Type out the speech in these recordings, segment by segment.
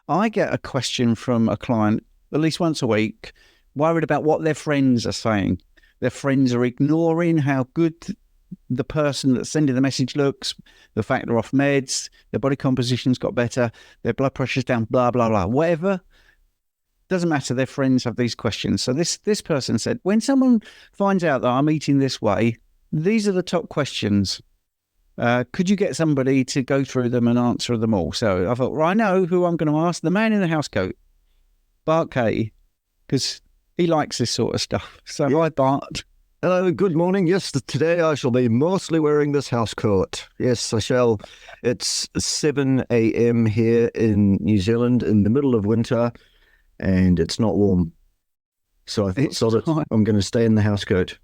I get a question from a client at least once a week, worried about what their friends are saying. Their friends are ignoring how good the person that's sending the message looks, the fact they're off meds, their body composition's got better, their blood pressure's down, blah, blah, blah. Whatever, doesn't matter. Their friends have these questions. So this person said, when someone finds out that I'm eating this way, these are the top questions. Could you get somebody to go through them and answer them all? So I thought, I know who I'm going to ask. The man in the house coat, Bart, because he likes this sort of stuff. So hi, Bart. Hello, good morning. Yes, today I shall be mostly wearing this house coat. Yes, I shall. It's 7 a.m. here in New Zealand in the middle of winter, and it's not warm. So I thought I'm going to stay in the house coat.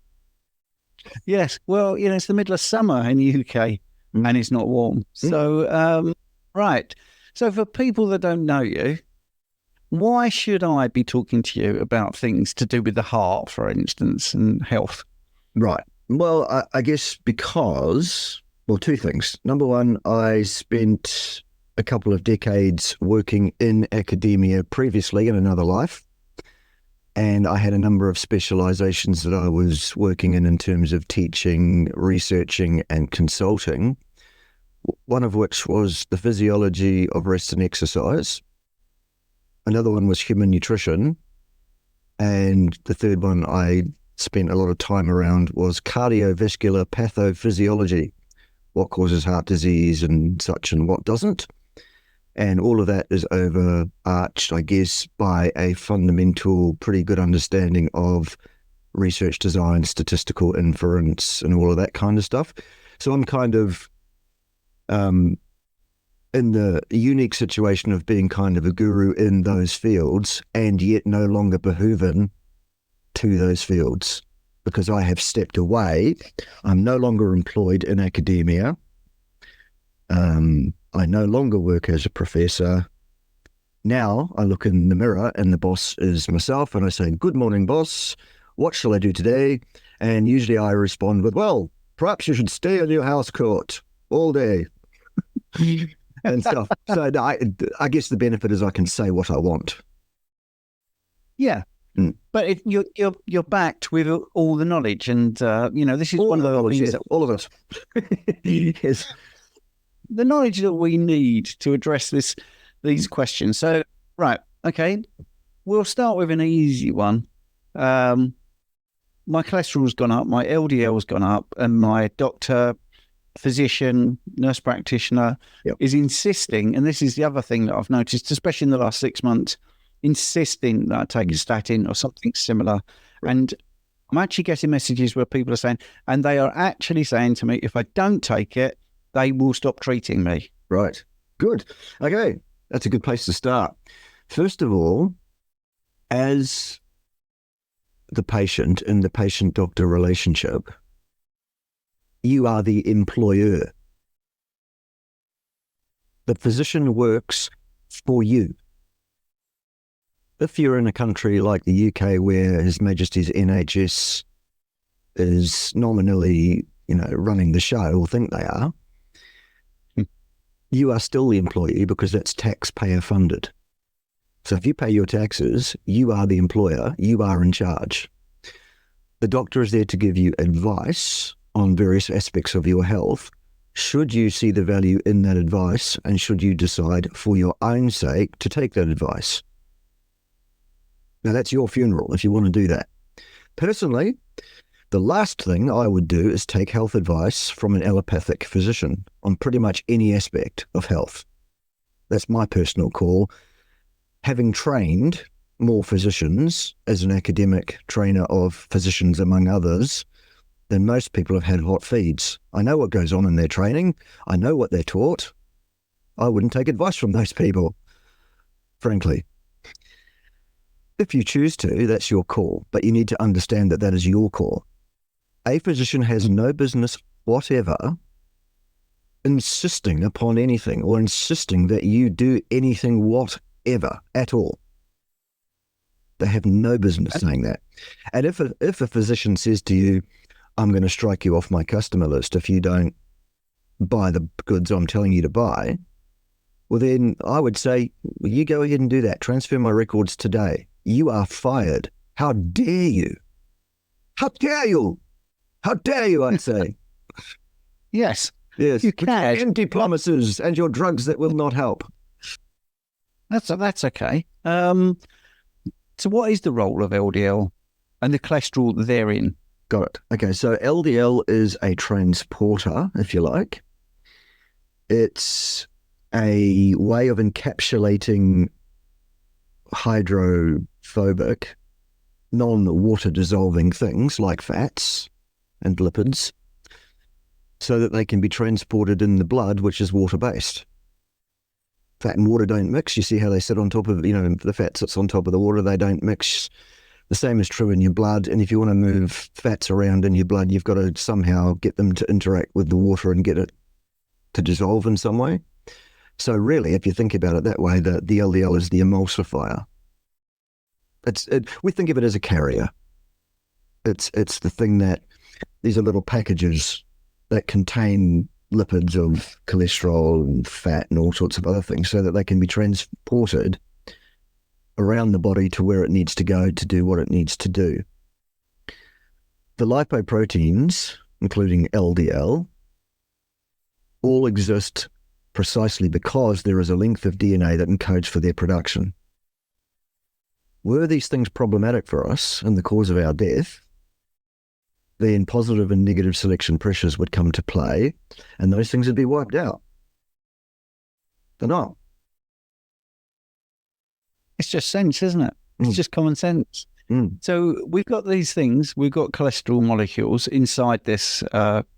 Yes, well, it's the middle of summer in the UK, and it's not warm. So, right. So for people that don't know you, why should I be talking to you about things to do with the heart, for instance, and health? Right. Well, I guess because, two things. Number one, I spent a couple of decades working in academia previously in another life, and I had a number of specializations that I was working in terms of teaching, researching, and consulting, one of which was the physiology of rest and exercise. Another one was human nutrition. And the third one I spent a lot of time around was cardiovascular pathophysiology, what causes heart disease and such and what doesn't. And all of that is overarched, I guess, by a fundamental, pretty good understanding of research design, statistical inference, and all of that kind of stuff. So I'm kind of in the unique situation of being kind of a guru in those fields and yet no longer behooven to those fields because I have stepped away. I'm no longer employed in academia. I no longer work as a professor. Now I look in the mirror and the boss is myself and I say, good morning, boss. What shall I do today? And usually I respond with, well, perhaps you should stay in your house coat all day. And stuff. So I guess the benefit is I can say what I want. Yeah, but you're backed with all the knowledge, and this is all one of the things that all of us. Yes, the knowledge that we need to address these questions. So right, okay, we'll start with an easy one. My cholesterol's gone up, my LDL's gone up, and my doctor, physician, nurse practitioner is insisting, and this is the other thing that I've noticed, especially in the last 6 months, insisting that I take a statin or something similar. Right. And I'm actually getting messages where people are saying, and they are actually saying to me, if I don't take it, they will stop treating me. Right. Good. Okay. That's a good place to start. First of all, as the patient in the patient-doctor relationship, you are the employer. The physician works for you. If you're in a country like the UK where His Majesty's NHS is nominally, running the show, or think they are, you are still the employee because that's taxpayer funded. So if you pay your taxes, you are the employer, you are in charge. The doctor is there to give you advice on various aspects of your health, should you see the value in that advice and should you decide for your own sake to take that advice. Now that's your funeral if you want to do that. Personally, the last thing I would do is take health advice from an allopathic physician on pretty much any aspect of health. That's my personal call. Having trained more physicians as an academic trainer of physicians among others, then most people have had hot feeds. I know what goes on in their training. I know what they're taught. I wouldn't take advice from those people, frankly. If you choose to, that's your call, but you need to understand that that is your call. A physician has no business whatever insisting upon anything or insisting that you do anything whatever at all. They have no business saying that. And if a physician says to you, I'm going to strike you off my customer list if you don't buy the goods I'm telling you to buy, Well, then I would say, well, you go ahead and do that. Transfer my records today. You are fired. How dare you? How dare you? How dare you, I'd say. Yes. Yes. You can. Empty promises and your drugs that will not help. That's okay. So what is the role of LDL and the cholesterol therein? Got it. Okay, so LDL is a transporter, if you like. It's a way of encapsulating hydrophobic, non-water dissolving things like fats and lipids so that they can be transported in the blood, which is water-based. Fat and water don't mix. You see how they sit on top of, the fat sits on top of the water. They don't mix. The same is true in your blood. And if you want to move fats around in your blood, you've got to somehow get them to interact with the water and get it to dissolve in some way. So really, if you think about it that way, the LDL is the emulsifier. We think of it as a carrier. It's the thing that these are little packages that contain lipids of cholesterol and fat and all sorts of other things so that they can be transported around the body to where it needs to go to do what it needs to do. The lipoproteins, including LDL, all exist precisely because there is a length of DNA that encodes for their production. Were these things problematic for us and the cause of our death, then positive and negative selection pressures would come to play and those things would be wiped out. They're not. It's just sense, isn't it? It's just common sense. So we've got these things, we've got cholesterol molecules inside this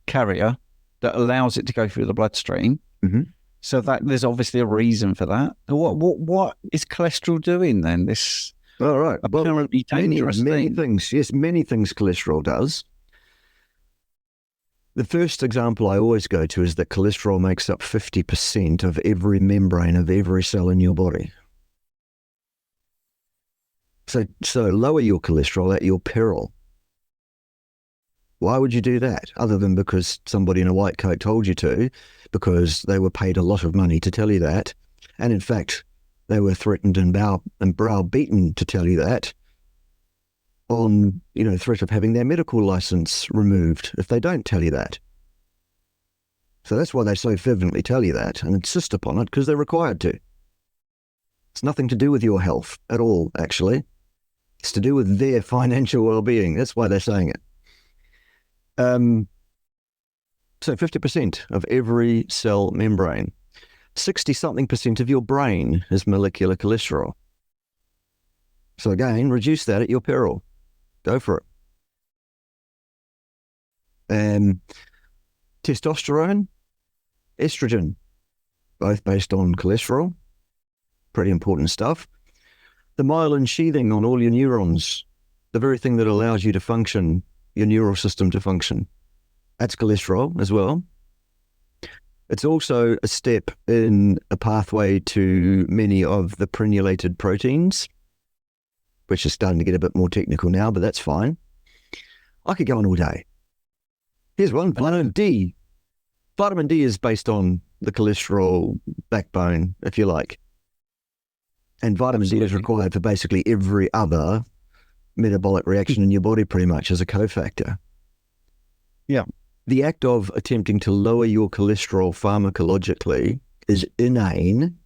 carrier that allows it to go through the bloodstream. Mm-hmm. So that there's obviously a reason for that. What is cholesterol doing then? This apparently dangerous many thing. things. Yes, many things cholesterol does. The first example I always go to is that cholesterol makes up 50% of every membrane of every cell in your body. So lower your cholesterol at your peril. Why would you do that? Other than because somebody in a white coat told you to, because they were paid a lot of money to tell you that. And in fact, they were threatened and browbeaten to tell you that on, threat of having their medical license removed if they don't tell you that. So that's why they so fervently tell you that and insist upon it, because they're required to. It's nothing to do with your health at all, actually. It's to do with their financial well-being. That's why they're saying it. So 50% of every cell membrane, 60-something% of your brain is molecular cholesterol. So again, reduce that at your peril. Go for it. Testosterone, estrogen, both based on cholesterol. Pretty important stuff. The myelin sheathing on all your neurons, the very thing that allows you to function, your neural system to function. That's cholesterol as well. It's also a step in a pathway to many of the prenulated proteins, which is starting to get a bit more technical now, but that's fine. I could go on all day. Here's one, vitamin D. Vitamin D is based on the cholesterol backbone, if you like. And vitamin D is required for basically every other metabolic reaction in your body pretty much as a cofactor. Yeah. The act of attempting to lower your cholesterol pharmacologically is inane,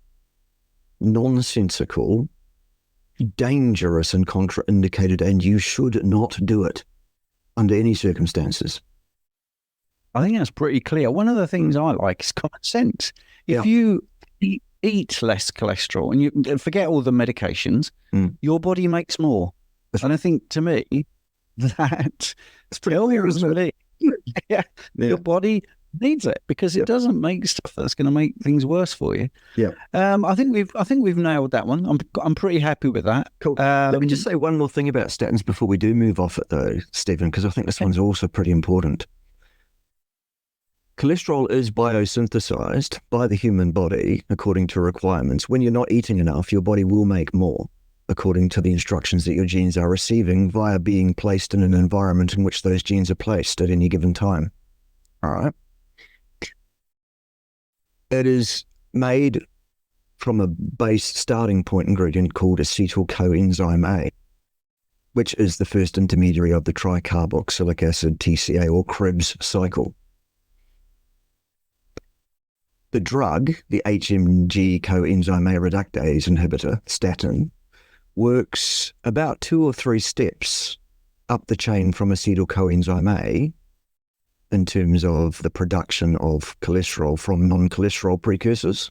nonsensical, dangerous and contraindicated, and you should not do it under any circumstances. I think that's pretty clear. One of the things I like is common sense. If you eat less cholesterol and you forget all the medications, your body makes more. And I think, to me, that's pretty clear, isn't it? Yeah. Your body needs it because it doesn't make stuff that's going to make things worse for you. Yeah. I think we've nailed that one. I'm pretty happy with that. Cool. Let me just say one more thing about statins before we do move off it, though, Stephen, because I think this one's also pretty important. Cholesterol is biosynthesized by the human body according to requirements. When you're not eating enough, your body will make more according to the instructions that your genes are receiving via being placed in an environment in which those genes are placed at any given time. All right. It is made from a base starting point ingredient called acetyl coenzyme A, which is the first intermediary of the tricarboxylic acid TCA or Krebs cycle. The drug, the HMG coenzyme A reductase inhibitor, statin, works about 2 or 3 steps up the chain from acetyl coenzyme A in terms of the production of cholesterol from non-cholesterol precursors.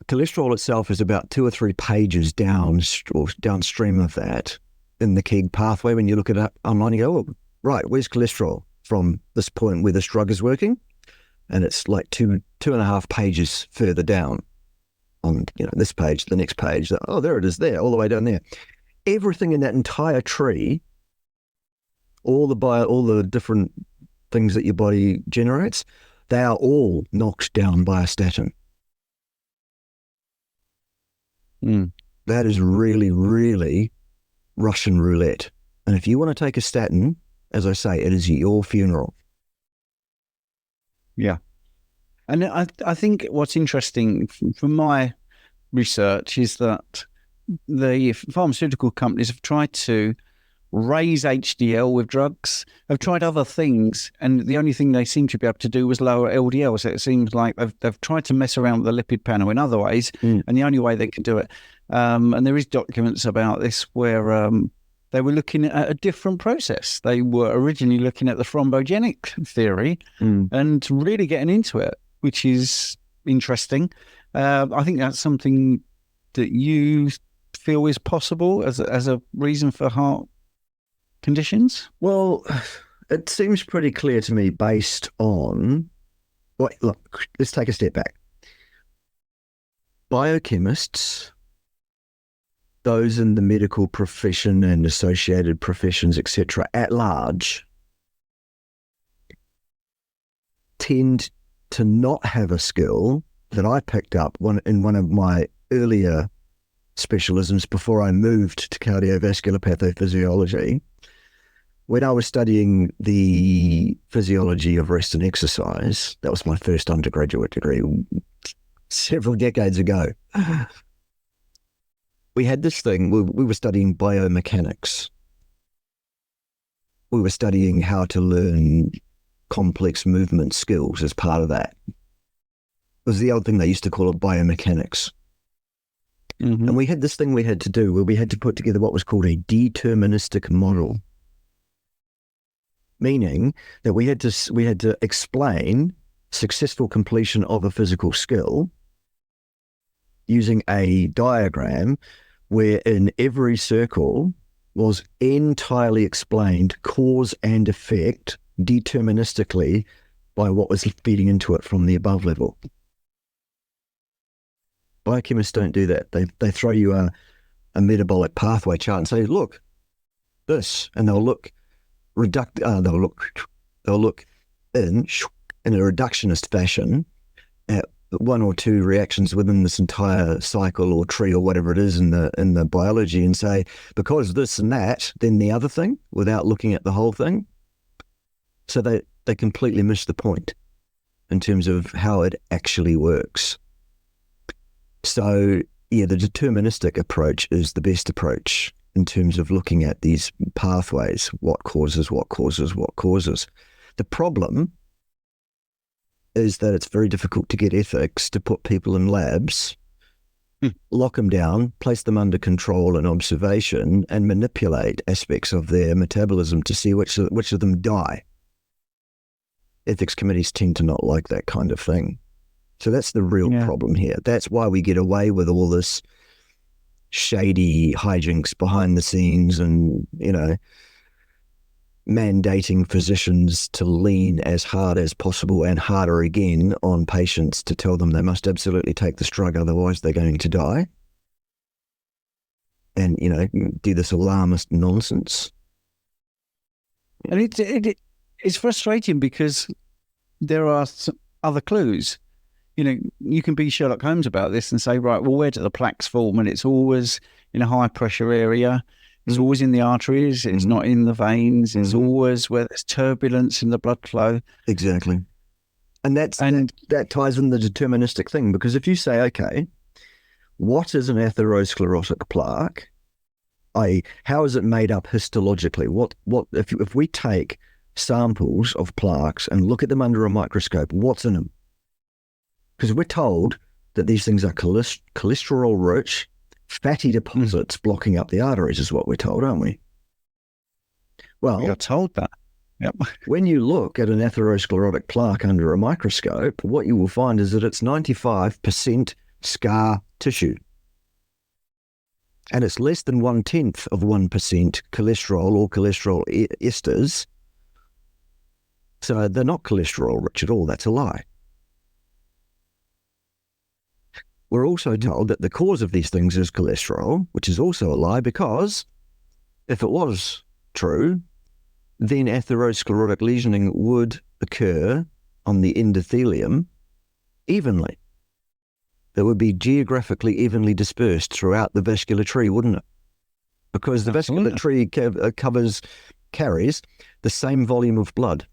Cholesterol itself is about 2 or 3 pages downstream of that in the KEGG pathway. When you look it up online, you go, oh, right, where's cholesterol from this point where this drug is working? And it's like 2.5 pages further down on this page, the next page. Oh, there it is there, all the way down there. Everything in that entire tree, all the different things that your body generates, they are all knocked down by a statin. That is really, really Russian roulette. And if you want to take a statin, as I say, it is your funeral. Yeah. And I think what's interesting from my research is that the pharmaceutical companies have tried to raise HDL with drugs, have tried other things, and the only thing they seem to be able to do was lower LDL. So it seems like they've tried to mess around with the lipid panel in other ways, and the only way they can do it. And there is documents about this where they were looking at a different process. They were originally looking at the thrombogenic theory and really getting into it, which is interesting. I think that's something that you feel is possible as a reason for heart conditions? Well, it seems pretty clear to me based on... Well, look, let's take a step back. Biochemists, those in the medical profession and associated professions, etc., at large, tend to not have a skill that I picked up in one of my earlier specialisms before I moved to cardiovascular pathophysiology. When I was studying the physiology of rest and exercise, that was my first undergraduate degree several decades ago. We had this thing, we were studying biomechanics. We were studying how to learn complex movement skills as part of that. It was the old thing they used to call it biomechanics. And we had this thing we had to do where we had to put together what was called a deterministic model. Meaning that we had to explain successful completion of a physical skill using a diagram where in every circle was entirely explained cause and effect deterministically by what was feeding into it from the above level. Biochemists don't do that. They throw you a metabolic pathway chart and say, look, this, and they'll look in a reductionist fashion at 1 or 2 reactions within this entire cycle or tree or whatever it is in the biology and say, because this and that, then the other thing, without looking at the whole thing. So they completely miss the point in terms of how it actually works. So yeah, the deterministic approach is the best approach in terms of looking at these pathways, what causes. The problem is that it's very difficult to get ethics to put people in labs, lock them down, place them under control and observation, and manipulate aspects of their metabolism to see which of them die. Ethics committees tend to not like that kind of thing. So that's the real problem here. That's why we get away with all this shady hijinks behind the scenes and, mandating physicians to lean as hard as possible and harder again on patients to tell them they must absolutely take this drug, otherwise they're going to die. And, do this alarmist nonsense. And it's frustrating because there are some other clues. You can be Sherlock Holmes about this and say, right, well, where do the plaques form? And it's always in a high pressure area. It's always in the arteries. It's not in the veins. It's always where there's turbulence in the blood flow. Exactly. And that ties in the deterministic thing, because if you say, okay, what is an atherosclerotic plaque? How is it made up histologically? What if we take samples of plaques and look at them under a microscope, what's in them? Because we're told that these things are cholesterol-rich, fatty deposits blocking up the arteries is what we're told, aren't we? Well, We are told that. Yep. when you look at an atherosclerotic plaque under a microscope, what you will find is that it's 95% scar tissue. And it's less than 1/10 of 1% cholesterol or cholesterol esters. So they're not cholesterol rich at all. That's a lie. We're also told that the cause of these things is cholesterol, which is also a lie, because if it was true, then atherosclerotic lesioning would occur on the endothelium evenly. It would be geographically evenly dispersed throughout the vascular tree, wouldn't it? Because the vascular tree carries the same volume of blood.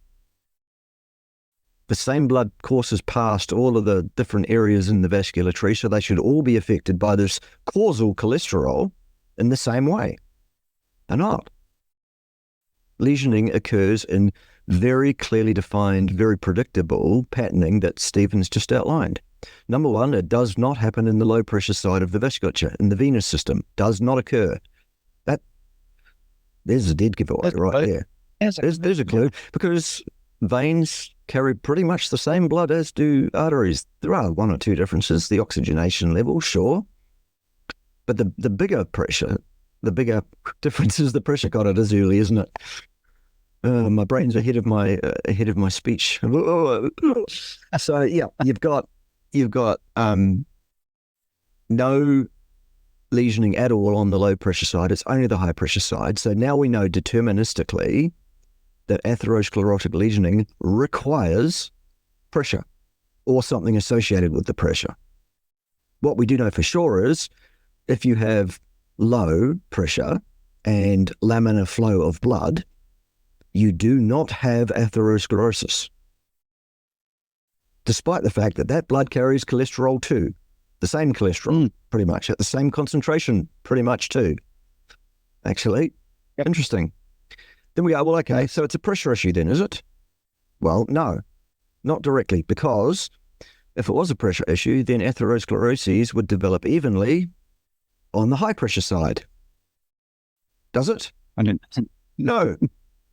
The same blood courses past all of the different areas in the vascular tree, so they should all be affected by this causal cholesterol in the same way. They're not. Lesioning occurs in very clearly defined, very predictable patterning that Stephen's just outlined. Number one, it does not happen in the low pressure side of the vasculature, in the venous system. Does not occur. There's a dead giveaway right there. There's a clue, because veins carry pretty much the same blood as do arteries. There are one or two differences, the oxygenation level, sure. But the bigger pressure, the bigger difference is the pressure. God, it is early, isn't it? My brain's ahead of my speech. So yeah, you've got no lesioning at all on the low pressure side. It's only the high pressure side. So now we know deterministically that atherosclerotic lesioning requires pressure or something associated with the pressure. What we do know for sure is if you have low pressure and laminar flow of blood, you do not have atherosclerosis, despite the fact that that blood carries cholesterol too, the same cholesterol pretty much, at the same concentration pretty much too. Actually, Interesting. Then we go, well, okay, so it's a pressure issue then, is it? Well, no, not directly, because if it was a pressure issue, then atherosclerosis would develop evenly on the high pressure side. Does it? I didn't. No.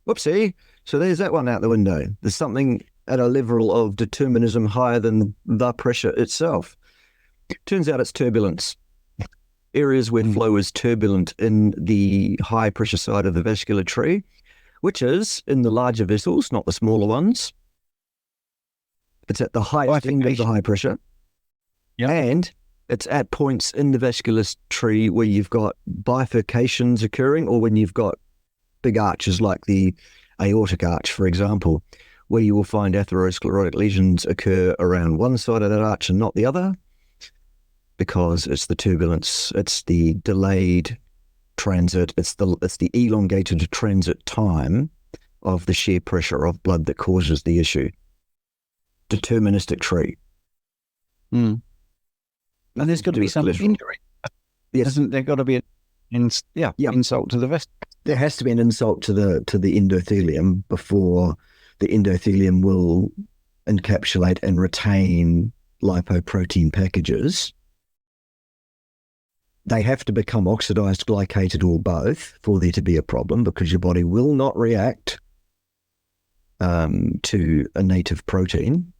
Whoopsie. So there's that one out the window. There's something at a level of determinism higher than the pressure itself. Turns out it's turbulence. Areas where flow is turbulent in the high pressure side of the vascular tree, which is in the larger vessels, not the smaller ones. It's at the highest end of the high pressure. Yep. And it's at points in the vascular tree where you've got bifurcations occurring, or when you've got big arches like the aortic arch, for example, where you will find atherosclerotic lesions occur around one side of that arch and not the other, because it's the turbulence, it's the delayed transit, it's the elongated transit time of the shear pressure of blood that causes the issue. Deterministic tree. And there's got to be some injury. Yes. Hasn't there got to be insult to the vest? There has to be an insult to the endothelium before the endothelium will encapsulate and retain lipoprotein packages. They have to become oxidized, glycated, or both for there to be a problem, because your body will not react to a native protein.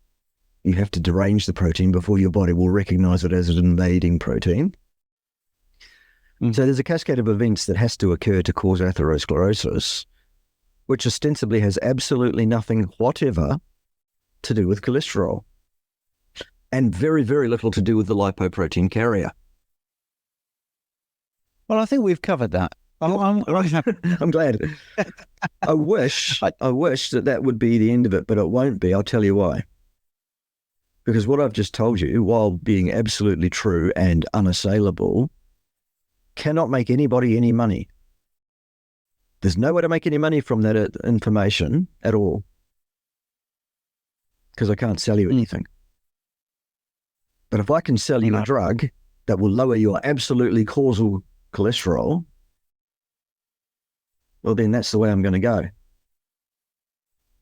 You have to derange the protein before your body will recognize it as an invading protein. So there's a cascade of events that has to occur to cause atherosclerosis, which ostensibly has absolutely nothing whatever to do with cholesterol, and very, very little to do with the lipoprotein carrier. Well, I think we've covered that. I'm glad. I wish that would be the end of it, but it won't be. I'll tell you why. Because what I've just told you, while being absolutely true and unassailable, cannot make anybody any money. There's no way to make any money from that information at all. because I can't sell you anything. But if I can sell you a drug that will lower your absolutely causal cholesterol, well, then that's the way I'm going to go.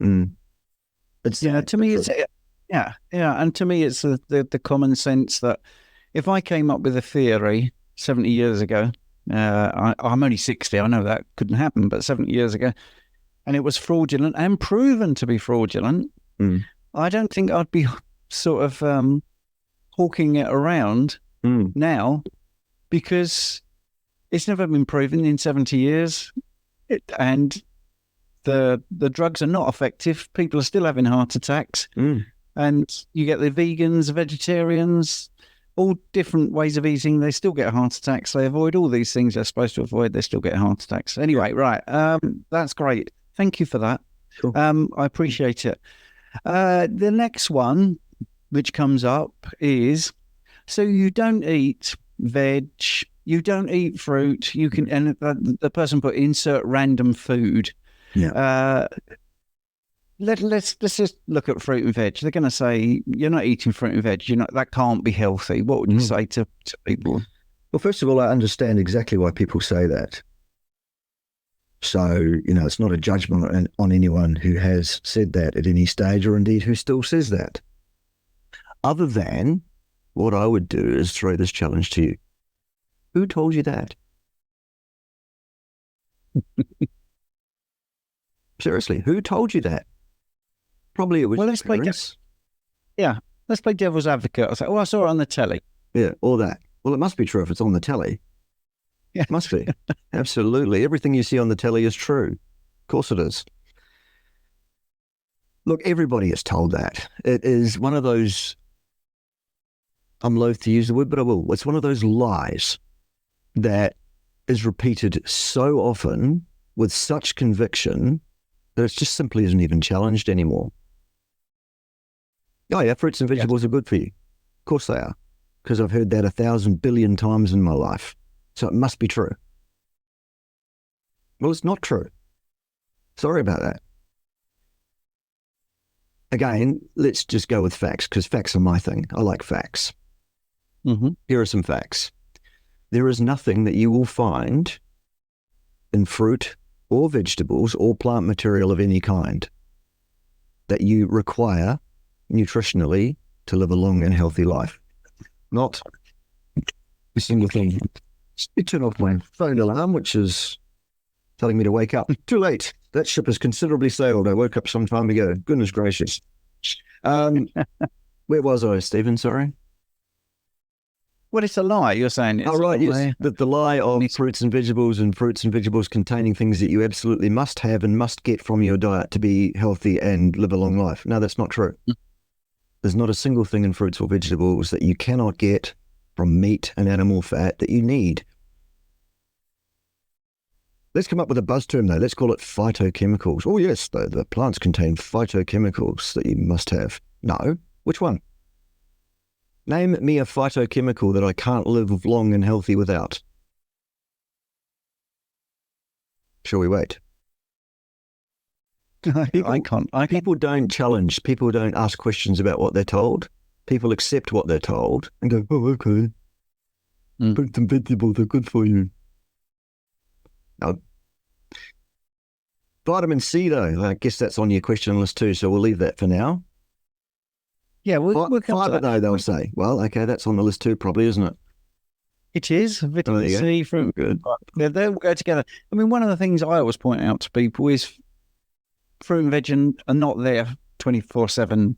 To me, it's and to me, it's the common sense that if I came up with a theory 70 years ago, I'm only 60, I know that couldn't happen, but 70 years ago, and it was fraudulent and proven to be fraudulent, I don't think I'd be sort of hawking it around now, because it's never been proven in 70 years, and the drugs are not effective. People are still having heart attacks, and you get the vegans, vegetarians, all different ways of eating. They still get heart attacks. They avoid all these things they're supposed to avoid. They still get heart attacks. Anyway, right. That's great. Thank you for that. Sure. I appreciate it. The next one, which comes up, is so you don't eat veg, you don't eat fruit. You can, and the person put insert random food. Yeah. Let's just look at fruit and veg. They're going to say you're not eating fruit and veg. That can't be healthy. What would you say to people? Well, first of all, I understand exactly why people say that. So, it's not a judgment on anyone who has said that at any stage, or indeed who still says that. Other than what I would do is throw this challenge to you. Who told you that? Seriously, who told you that? Probably it was let's play. Let's play devil's advocate. I say, I saw it on the telly. Yeah, all that. Well, it must be true if it's on the telly. Yeah, it must be. Absolutely, everything you see on the telly is true. Of course, it is. Look, everybody is told that. It is one of those. I'm loath to use the word, but I will. It's one of those lies that is repeated so often with such conviction that it just simply isn't even challenged anymore. Oh yeah, fruits and vegetables are good for you. Of course they are, because I've heard that 1,000 billion times in my life. So it must be true. Well, it's not true. Sorry about that. Again, let's just go with facts, because facts are my thing. I like facts. Here are some facts. There is nothing that you will find in fruit or vegetables or plant material of any kind that you require nutritionally to live a long and healthy life. Not a single thing. You turn off my phone alarm, which is telling me to wake up. Too late. That ship has considerably sailed. I woke up some time ago. Goodness gracious. Where was I, Stephen? Sorry. Well, it's a lie. You're saying it's yes. The lie of fruits and vegetables containing things that you absolutely must have and must get from your diet to be healthy and live a long life. No, that's not true. There's not a single thing in fruits or vegetables that you cannot get from meat and animal fat that you need. Let's come up with a buzz term, though. Let's call it phytochemicals. Oh, yes, the plants contain phytochemicals that you must have. No. Which one? Name me a phytochemical that I can't live long and healthy without. Shall we wait? I can't. People don't challenge. People don't ask questions about what they're told. People accept what they're told and go, oh, okay. Fruits and vegetables are good for you. Now, vitamin C, though, I guess that's on your question list too, so we'll leave that for now. Yeah, we'll come fiber, though, they'll say. Well, okay, that's on the list too, probably, isn't it? It is. Vitamin C, fruit, good. They all go together. I mean, one of the things I always point out to people is fruit and veg are not there 24/7,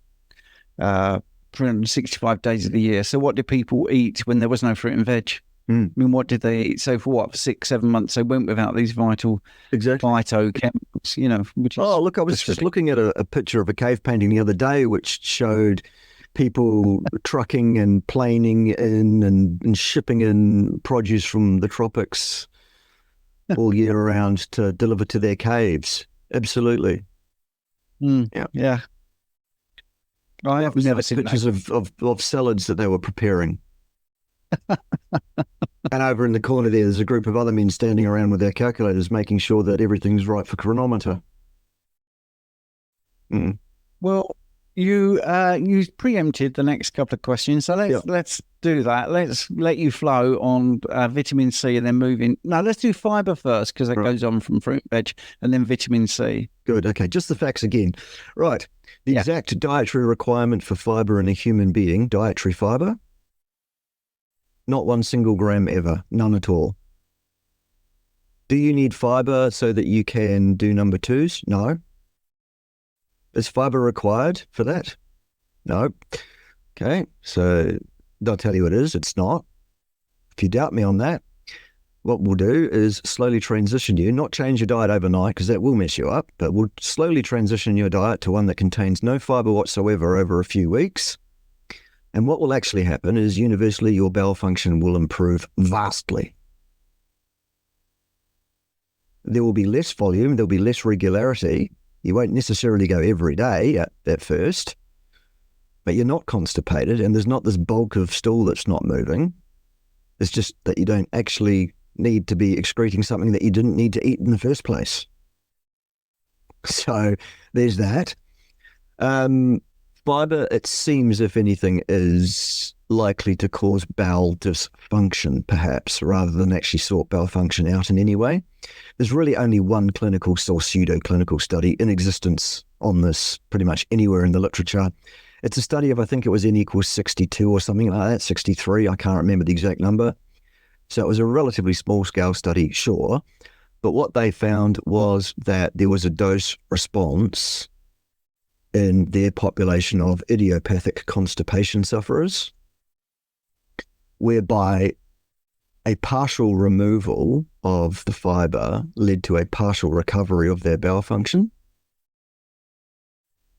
365 days of the year. So what did people eat when there was no fruit and veg? I mean, what did they eat? So for 6-7 months, they went without these vital phytochemicals, which is... Oh, look, I was just looking at a picture of a cave painting the other day, which showed people trucking and planing in and shipping in produce from the tropics all year round to deliver to their caves. Absolutely. Yeah. I have never seen pictures of salads that they were preparing. And over in the corner there's a group of other men standing around with their calculators making sure that everything's right for chronometer. Well, You preempted the next couple of questions, so let's do that. Let's let you flow on vitamin C and then move in. No, let's do fibre first because it goes on from fruit and veg, and then vitamin C. Good. Okay, just the facts again. Right. The exact dietary requirement for fibre in a human being, dietary fibre, not 1 single gram ever, none at all. Do you need fibre so that you can do number 2s? No. Is fibre required for that? No. Okay, so I'll tell you it is. It's not. If you doubt me on that, what we'll do is slowly transition you, not change your diet overnight because that will mess you up, but we'll slowly transition your diet to one that contains no fibre whatsoever over a few weeks. And what will actually happen is universally your bowel function will improve vastly. There will be less volume, there'll be less regularity. You won't necessarily go every day at first, but you're not constipated and there's not this bulk of stool that's not moving. It's just that you don't actually need to be excreting something that you didn't need to eat in the first place. So there's that. Fibre, it seems, if anything, is likely to cause bowel dysfunction, perhaps, rather than actually sort bowel function out in any way. There's really only one clinical or pseudo-clinical study in existence on this pretty much anywhere in the literature. It's a study of, I think it was N equals 62 or something like that, 63, I can't remember the exact number. So it was a relatively small-scale study, sure, but what they found was that there was a dose response in their population of idiopathic constipation sufferers, whereby a partial removal of the fibre led to a partial recovery of their bowel function.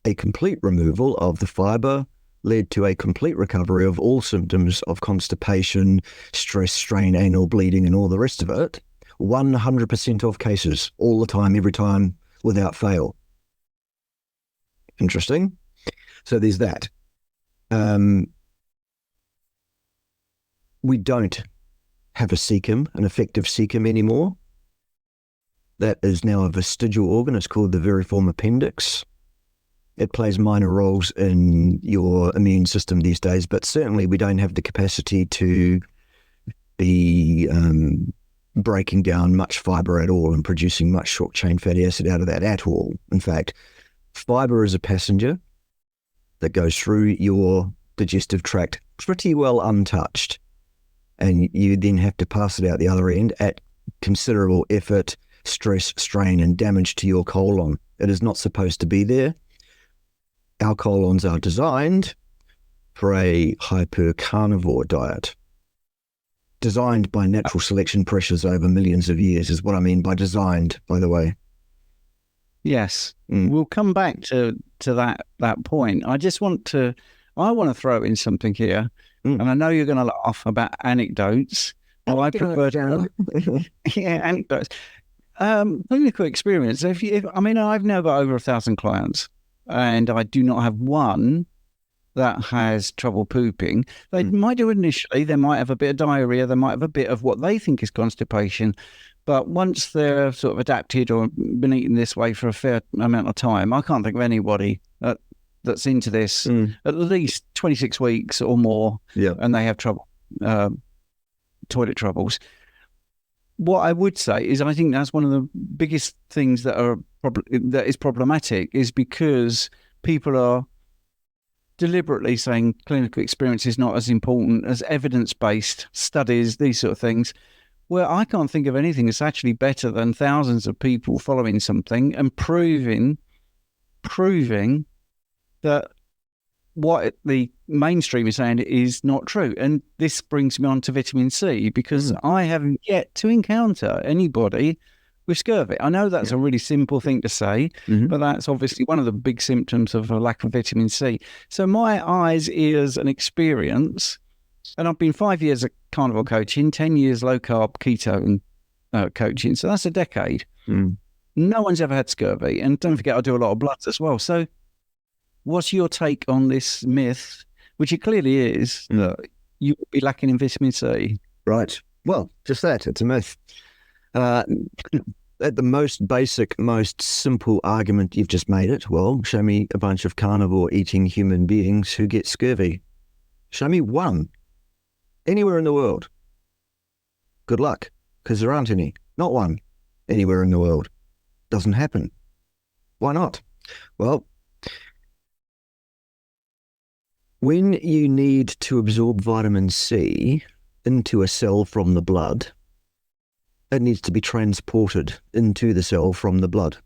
A complete removal of the fibre led to a complete recovery of all symptoms of constipation, stress, strain, anal bleeding, and all the rest of it. 100% of cases, all the time, every time, without fail. Interesting. So there's that. We don't have a cecum, an effective cecum anymore. That is now a vestigial organ. It's called the veriform appendix. It plays minor roles in your immune system these days, but certainly we don't have the capacity to be breaking down much fibre at all and producing much short-chain fatty acid out of that at all. In fact, fibre is a passenger that goes through your digestive tract pretty well untouched, and you then have to pass it out the other end at considerable effort, stress, strain, and damage to your colon. It is not supposed to be there. Our colons are designed for a hyper-carnivore diet. Designed by natural selection pressures over millions of years is what I mean by designed, by the way. Yes, we'll come back to that point. I want to throw in something here, and I know you're going to laugh about anecdotes. Well, I prefer anecdotes. Clinical experience. I've now got over 1,000 clients, and I do not have one that has trouble pooping. They might do initially. They might have a bit of diarrhea. They might have a bit of what they think is constipation. But once they're sort of adapted or been eating this way for a fair amount of time, I can't think of anybody that's into this at least 26 weeks or more, and they have trouble, toilet troubles. What I would say is I think that's one of the biggest things that is problematic, is because people are deliberately saying clinical experience is not as important as evidence-based studies, these sort of things. Well, I can't think of anything that's actually better than thousands of people following something and proving that what the mainstream is saying is not true. And this brings me on to vitamin C, because I haven't yet to encounter anybody with scurvy. I know that's a really simple thing to say, but that's obviously one of the big symptoms of a lack of vitamin C. So my eyes, ears, and experience, and I've been 5 years at Carnivore coaching, 10 years low-carb keto and coaching, so that's a decade. No one's ever had scurvy. And don't forget, I do a lot of bloods as well. So what's your take on this myth, which it clearly is, that you would be lacking in vitamin C? Right. Well, just that. It's a myth. at the most basic, most simple argument, you've just made it. Well, show me a bunch of carnivore eating human beings who get scurvy. Show me one anywhere in the world. Good luck, because there aren't any. Not one anywhere in the world. Doesn't happen. Why not? Well, when you need to absorb vitamin C into a cell from the blood, it needs to be transported into the cell from the blood.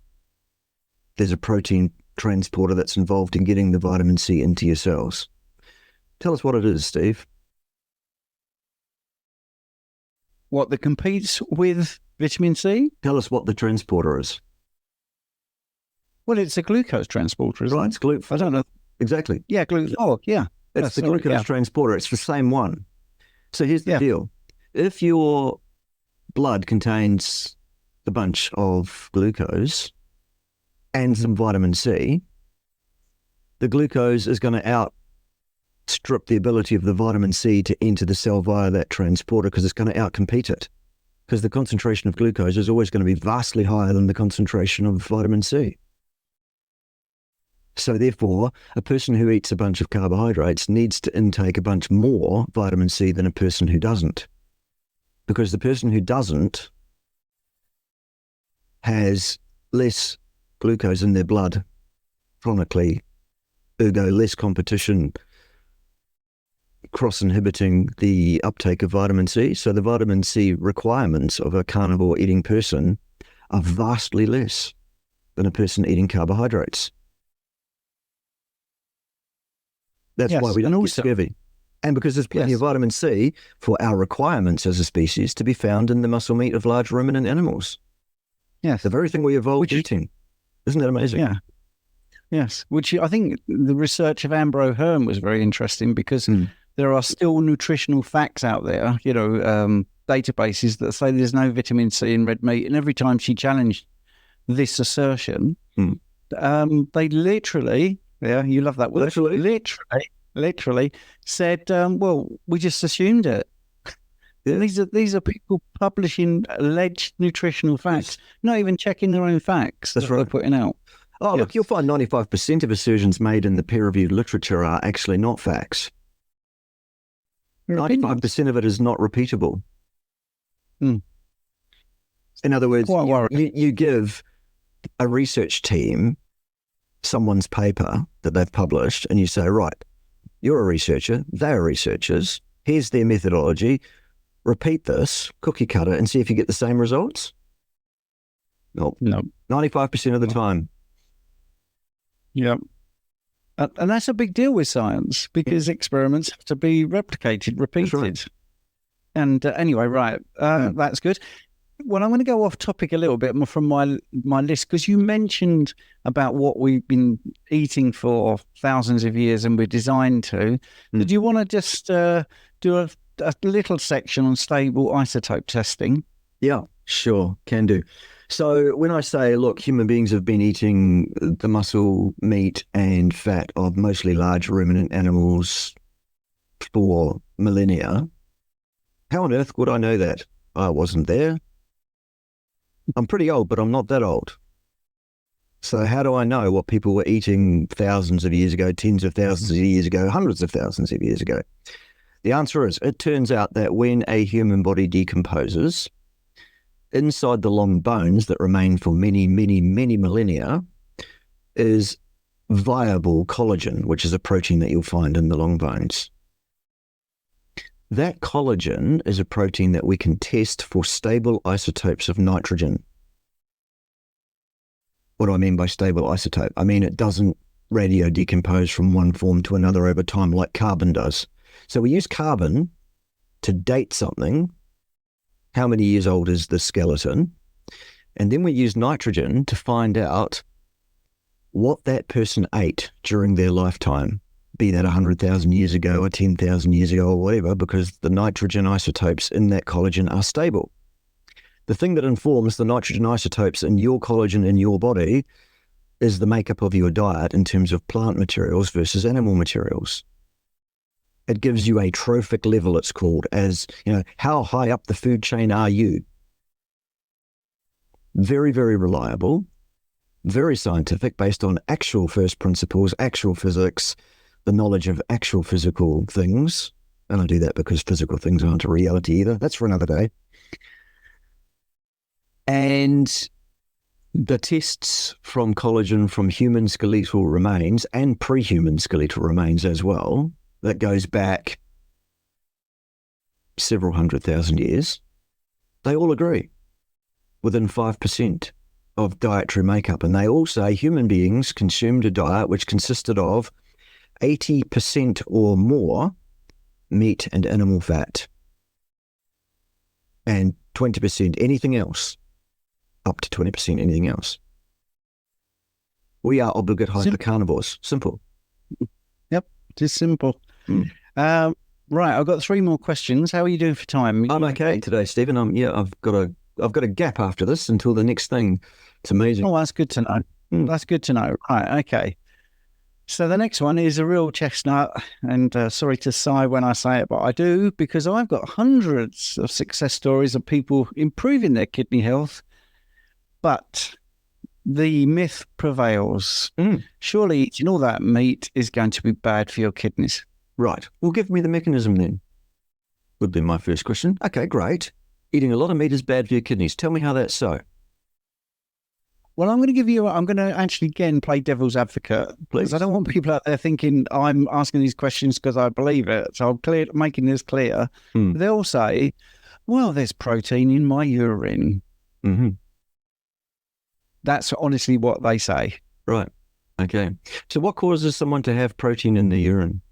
There's a protein transporter that's involved in getting the vitamin C into your cells. Tell us what it is, Steve. What, that competes with vitamin C? Tell us what the transporter is. Well, it's a glucose transporter, isn't Right, it? it's glucose. I don't know. Exactly. Yeah, glucose. Oh, yeah. It's the glucose transporter. It's the same one. So here's the deal. If your blood contains a bunch of glucose and some vitamin C, the glucose is going to outstrip the ability of the vitamin C to enter the cell via that transporter, because it's going to outcompete it, because the concentration of glucose is always going to be vastly higher than the concentration of vitamin C. So therefore, a person who eats a bunch of carbohydrates needs to intake a bunch more vitamin C than a person who doesn't. Because the person who doesn't has less glucose in their blood chronically, ergo less competition cross-inhibiting the uptake of vitamin C. So the vitamin C requirements of a carnivore eating person are vastly less than a person eating carbohydrates. That's why we don't get scurvy. And because there's plenty of vitamin C for our requirements as a species to be found in the muscle meat of large ruminant animals. Yes. The very thing we evolved eating. Isn't that amazing? Yeah. Yes. Which I think the research of Ambro Hearn was very interesting, because there are still nutritional facts out there, databases that say there's no vitamin C in red meat. And every time she challenged this assertion, they literally, you love that word, literally said, well, we just assumed it. These are people publishing alleged nutritional facts, not even checking their own facts that they're putting out. Oh, look, you'll find 95% of assertions made in the peer-reviewed literature are actually not facts. 95% of it is not repeatable. In other words, you give a research team someone's paper that they've published, and you say, right, you're a researcher, they're researchers, here's their methodology, repeat this, cookie cutter, and see if you get the same results? Nope. No. 95% of the time. Yep. And that's a big deal with science, because experiments have to be replicated, repeated. Right. And anyway, that's good. Well, I'm going to go off topic a little bit from my list, because you mentioned about what we've been eating for thousands of years and we're designed to. Did you want to just do a little section on stable isotope testing? Yeah, sure, can do. So when I say, look, human beings have been eating the muscle, meat and fat of mostly large ruminant animals for millennia, how on earth would I know that? I wasn't there. I'm pretty old, but I'm not that old. So how do I know what people were eating thousands of years ago, tens of thousands of years ago, hundreds of thousands of years ago? The answer is, it turns out that when a human body decomposes, inside the long bones that remain for many, many, many millennia is viable collagen, which is a protein that you'll find in the long bones. That collagen is a protein that we can test for stable isotopes of nitrogen. What do I mean by stable isotope? I mean it doesn't radio decompose from one form to another over time like carbon does. So we use carbon to date something. How many years old is the skeleton? And then we use nitrogen to find out what that person ate during their lifetime, be that 100,000 years ago or 10,000 years ago or whatever, because the nitrogen isotopes in that collagen are stable. The thing that informs the nitrogen isotopes in your collagen in your body is the makeup of your diet in terms of plant materials versus animal materials. It gives you a trophic level, it's called, as, how high up the food chain are you? very, very reliable, very scientific, based on actual first principles, actual physics, the knowledge of actual physical things. And I do that because physical things aren't a reality either. That's for another day. And the tests from collagen from human skeletal remains and pre-human skeletal remains as well, that goes back several 100,000 years, they all agree within 5% of dietary makeup. And they all say human beings consumed a diet which consisted of 80% or more meat and animal fat, and 20% anything else, up to 20% anything else. We are obligate hypercarnivores. Simple. Yep, just simple. Right, I've got 3 more questions. How are you doing for time? I'm okay today, Stephen. I've got a gap after this until the next thing. It's amazing. Oh, that's good to know. That's good to know. Right, okay. So the next one is a real chestnut, and sorry to sigh when I say it, but I do, because I've got hundreds of success stories of people improving their kidney health, but the myth prevails. Surely eating all that meat is going to be bad for your kidneys. Right. Well, give me the mechanism then, would be my first question. Okay, great. Eating a lot of meat is bad for your kidneys. Tell me how that's so. Well, I'm going to actually, again, play devil's advocate. Please. Because I don't want people out there thinking I'm asking these questions because I believe it. So I'm making this clear. They'll say, well, there's protein in my urine. Mm-hmm. That's honestly what they say. Right. Okay. So what causes someone to have protein in the urine?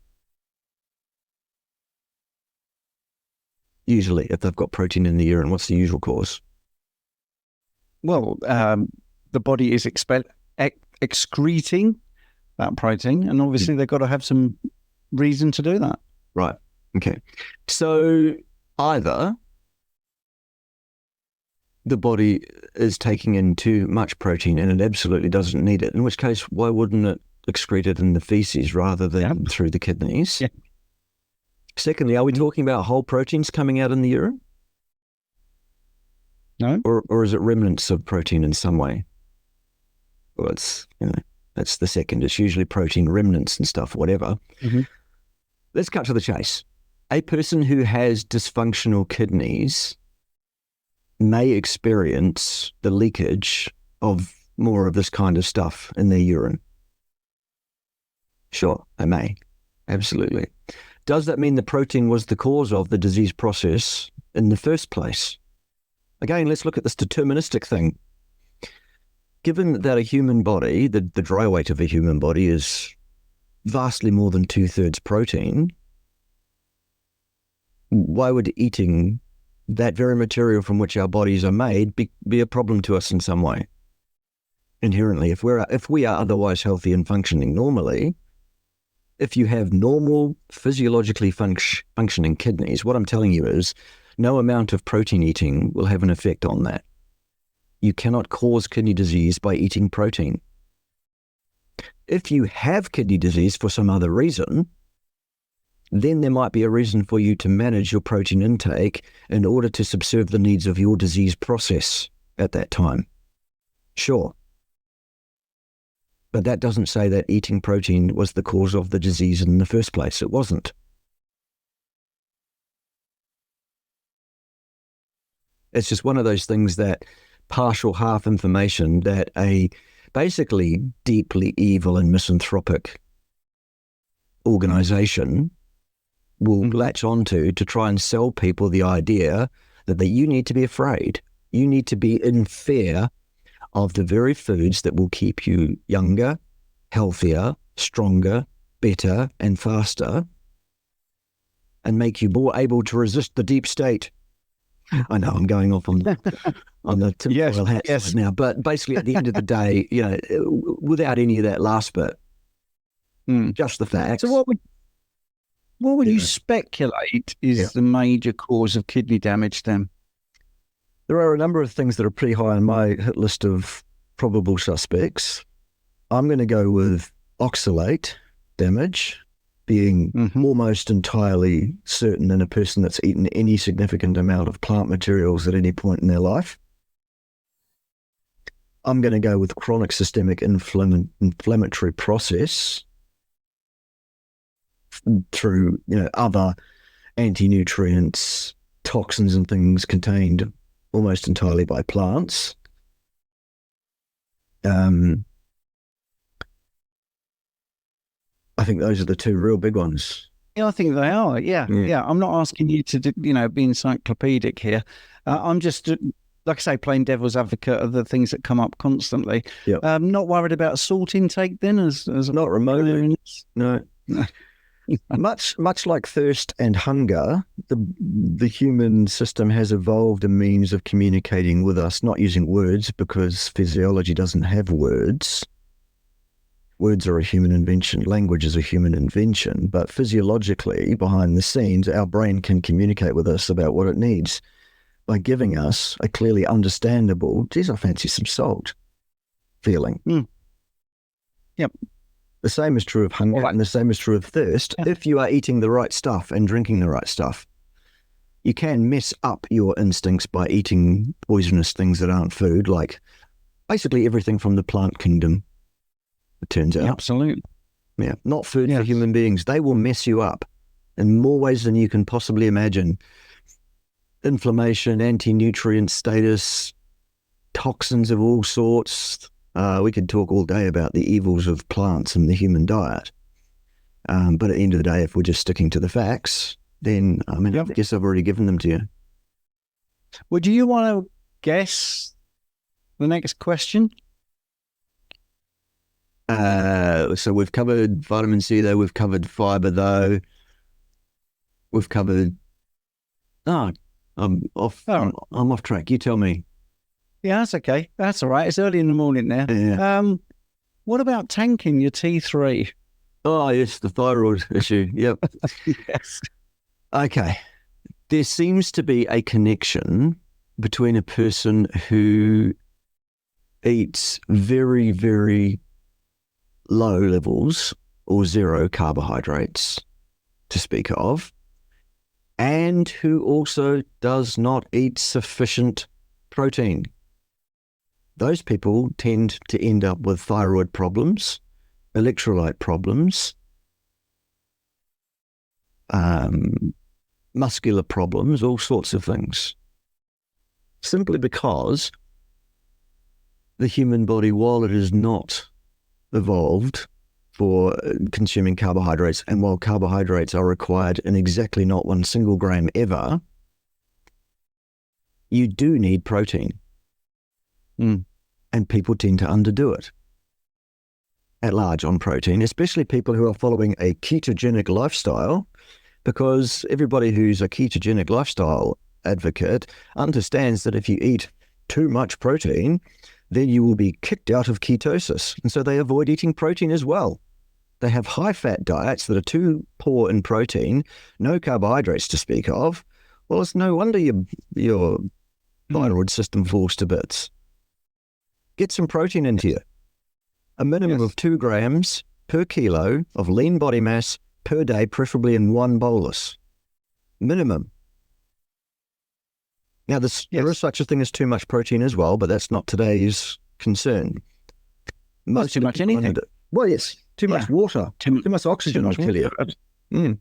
Usually, if they've got protein in the urine, what's the usual cause? Well, the body is excreting that protein, and obviously they've got to have some reason to do that. Right. Okay. So either the body is taking in too much protein and it absolutely doesn't need it, in which case, why wouldn't it excrete it in the feces rather than through the kidneys? Yeah. Secondly, are we talking about whole proteins coming out in the urine? No. Or is it remnants of protein in some way? Well, that's the second. It's usually protein remnants and stuff, whatever. Mm-hmm. Let's cut to the chase. A person who has dysfunctional kidneys may experience the leakage of more of this kind of stuff in their urine. Sure, they may. Absolutely. Does that mean the protein was the cause of the disease process in the first place? Again, let's look at this deterministic thing. Given that a human body, the dry weight of a human body is vastly more than 2/3 protein, why would eating that very material from which our bodies are made be a problem to us in some way? Inherently, if we are otherwise healthy and functioning normally, if you have normal, physiologically functioning kidneys, what I'm telling you is no amount of protein eating will have an effect on that. You cannot cause kidney disease by eating protein. If you have kidney disease for some other reason, then there might be a reason for you to manage your protein intake in order to subserve the needs of your disease process at that time. Sure. But that doesn't say that eating protein was the cause of the disease in the first place. It wasn't. It's just one of those things that partial half information that a basically deeply evil and misanthropic organization will latch onto to try and sell people the idea that you need to be afraid. You need to be in fear of the very foods that will keep you younger, healthier, stronger, better, and faster, and make you more able to resist the deep state. I know I'm going off on the tinfoil hat side now, but basically at the end of the day, without any of that last bit, just the facts. So what would you speculate is the major cause of kidney damage then? There are a number of things that are pretty high on my hit list of probable suspects. I'm going to go with oxalate damage being almost entirely certain in a person that's eaten any significant amount of plant materials at any point in their life. I'm going to go with chronic systemic inflammatory process through, other anti-nutrients, toxins and things contained almost entirely by plants. I think those are the two real big ones. Yeah, I think they are. Yeah. I'm not asking you to, be encyclopedic here. I'm just, like I say, playing devil's advocate of the things that come up constantly. Yep. Not worried about salt intake then, as not remotely. No. Much like thirst and hunger, the human system has evolved a means of communicating with us, not using words, because physiology doesn't have words. Words are a human invention. Language is a human invention. But physiologically, behind the scenes, our brain can communicate with us about what it needs by giving us a clearly understandable, geez, I fancy some salt feeling. Yep. The same is true of hunger, and the same is true of thirst. Yeah. If you are eating the right stuff and drinking the right stuff, you can mess up your instincts by eating poisonous things that aren't food, like basically everything from the plant kingdom. It turns out. Absolutely. Yeah. Not food for human beings. They will mess you up in more ways than you can possibly imagine. Inflammation, anti-nutrient status, toxins of all sorts. We could talk all day about the evils of plants and the human diet. But at the end of the day, if we're just sticking to the facts, then, I guess I've already given them to you. Would you want to guess the next question? So we've covered vitamin C, though. We've covered fiber, though. We've covered... I'm off track. You tell me. Yeah, that's okay. That's all right. It's early in the morning now. Yeah. What about tanking your T3? Oh, yes, the thyroid issue. Yep. Yes. Okay. There seems to be a connection between a person who eats very, very low levels or zero carbohydrates to speak of, and who also does not eat sufficient protein. Those people tend to end up with thyroid problems, electrolyte problems, muscular problems, all sorts of things. Simply because the human body, while it is not evolved for consuming carbohydrates, and while carbohydrates are required in exactly not 1 single gram ever, you do need protein. And people tend to underdo it at large on protein, especially people who are following a ketogenic lifestyle, because everybody who's a ketogenic lifestyle advocate understands that if you eat too much protein, then you will be kicked out of ketosis. And so they avoid eating protein as well. They have high-fat diets that are too poor in protein, no carbohydrates to speak of. Well, it's no wonder your thyroid system falls to bits. Get some protein into you. A minimum of 2 grams per kilo of lean body mass per day, preferably in one bolus. Minimum. Now, there is such a thing as too much protein as well, but that's not today's concern. Most too much anything. Well, yes. Too much water. Too much oxygen, I'll tell you.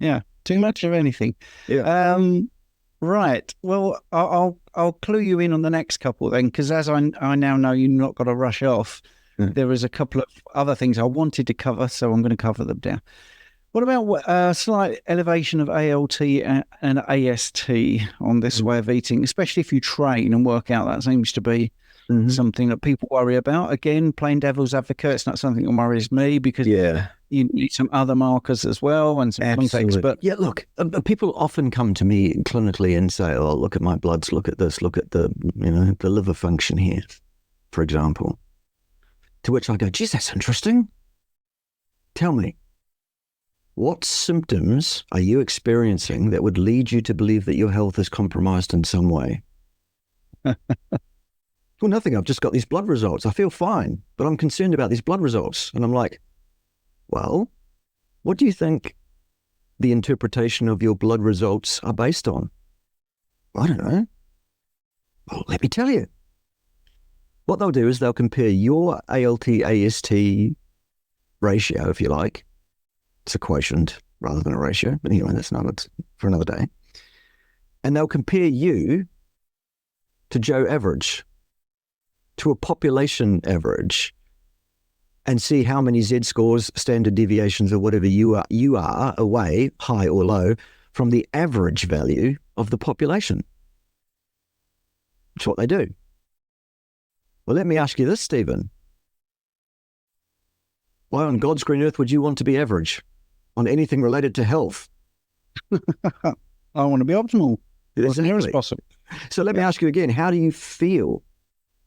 Yeah. Too much of anything. Yeah. Right. Well, I'll clue you in on the next couple then, because as I now know you've not got to rush off, there is a couple of other things I wanted to cover, so I'm going to cover them now. What about slight elevation of ALT and AST on this way of eating, especially if you train and work out? That seems to be something that people worry about. Again, plain devil's advocate, it's not something that worries me, because you need some other markers as well and some context. But yeah, look, people often come to me clinically and say, "Oh, look at my bloods, look at this, look at the liver function here, for example." To which I go, "Geez, that's interesting. Tell me, what symptoms are you experiencing that would lead you to believe that your health is compromised in some way?" Well, nothing. I've just got these blood results. I feel fine, but I'm concerned about these blood results. And I'm like, well, what do you think the interpretation of your blood results are based on? I don't know. Well, let me tell you. What they'll do is they'll compare your ALT-AST ratio, if you like. It's a quotient rather than a ratio. But anyway, that's for another day. And they'll compare you to Joe average, to a population average, and see how many Z-scores, standard deviations, or whatever you are away, high or low, from the average value of the population. That's what they do. Well, let me ask you this, Stephen. Why on God's green earth would you want to be average on anything related to health? I want to be optimal. As near as possible. So let me ask you again, how do you feel